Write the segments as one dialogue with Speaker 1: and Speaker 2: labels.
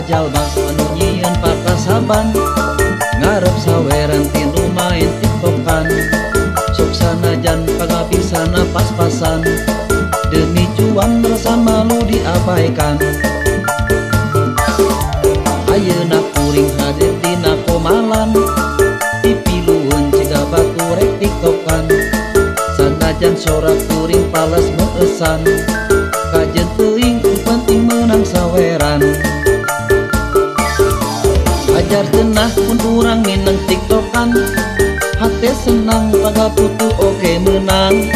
Speaker 1: jalma anu nyieun pakasaban, ngarep saweran tinu main tiktokan. Sok sanajan pangabisana pas-pasan, demi cuan rasa malu diabaikan. Ayeuna kuring hadir dina komalan, pipilueun ciga batu rek tiktokan. Sanajan sorak kuring pales meusan, kajen teuing penting menang saweran. Ajar cenah pun urang minang tiktokan, hate senang pada putu oke menang.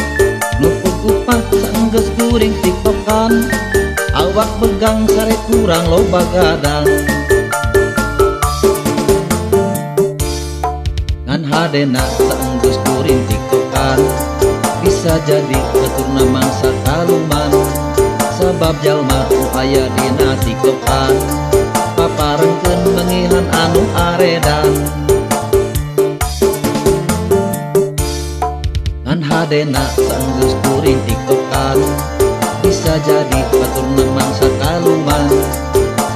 Speaker 1: Luput upah saenggeus kuring tiktokan, awak begang sare kurang loba gadang. Ngan hadena saenggeus kuring tiktokan, bisa jadi keturna mangsa kaluman. Sabab jalma nu aya dina tiktokan, paparengkeun mengihan anu aredan. Ngan hadena saenggeus kuring tiktokan, bisa jadi baturna mangsa kaluman.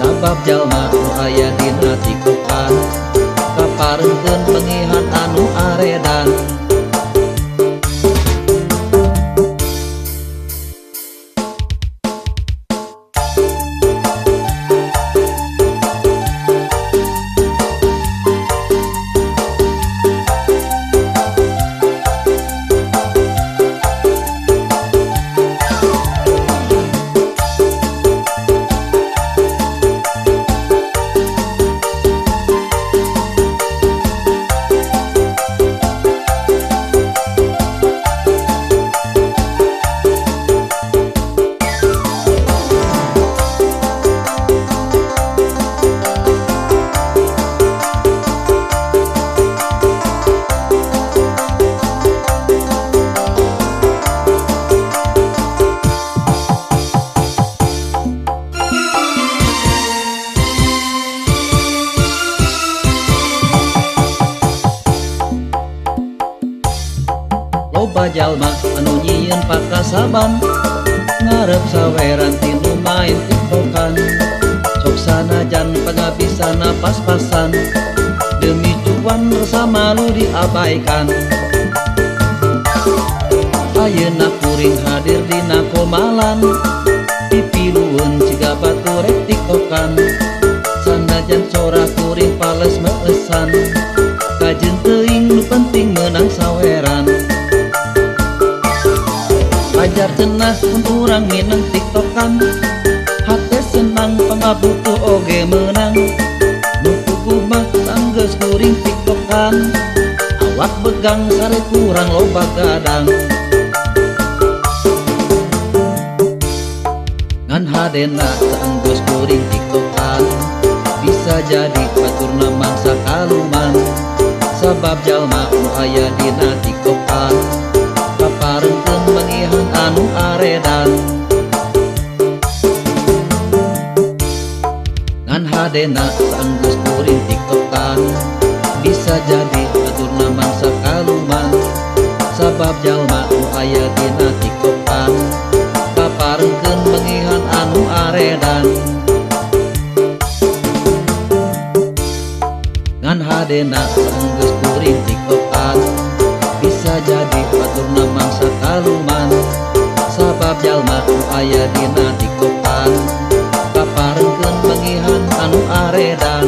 Speaker 1: Sabab jalma nu aya dina tiktokan, paparengkeun mengihan anu aredan. Loba jalma anu nyieun pakasaban, ngarep saweran tinu main tiktokan. Sok sanajan pangabisana pas-pasan, demi cuan rasa malu diabaikan. Ayeuna kuring hadir dina komalan, pipilueun ciga batu rek tiktokan. Sanajan sorak kuring pales meusan, kajen teuing nu penting menang saweran. Ajar cenah pun urang minang tiktokan, hate senang pangabutu oge menang. Nuku mah saenggeus kuring tiktokan, awak begang sare kurang loba gadang. Ngan hadena saenggeus kuring tiktokan, bisa jadi baturna mangsa kaluman. Sabab jalma nu aya dina tiktokan, paparengkeun mengihan anu aredan. Ngan hadena saenggeus kuring tiktokan, bisa jadi baturna mangsa kaluman. Sabab jalma nu aya dina tiktokan, paparengkeun mengihan anu aredan. Ngan hadena saenggeus kuring tiktokan, bisa jadi baturna mangsa kaluman. Sabab jalma nu aya dina tiktokan, paparengkeun mengihan anu aredan.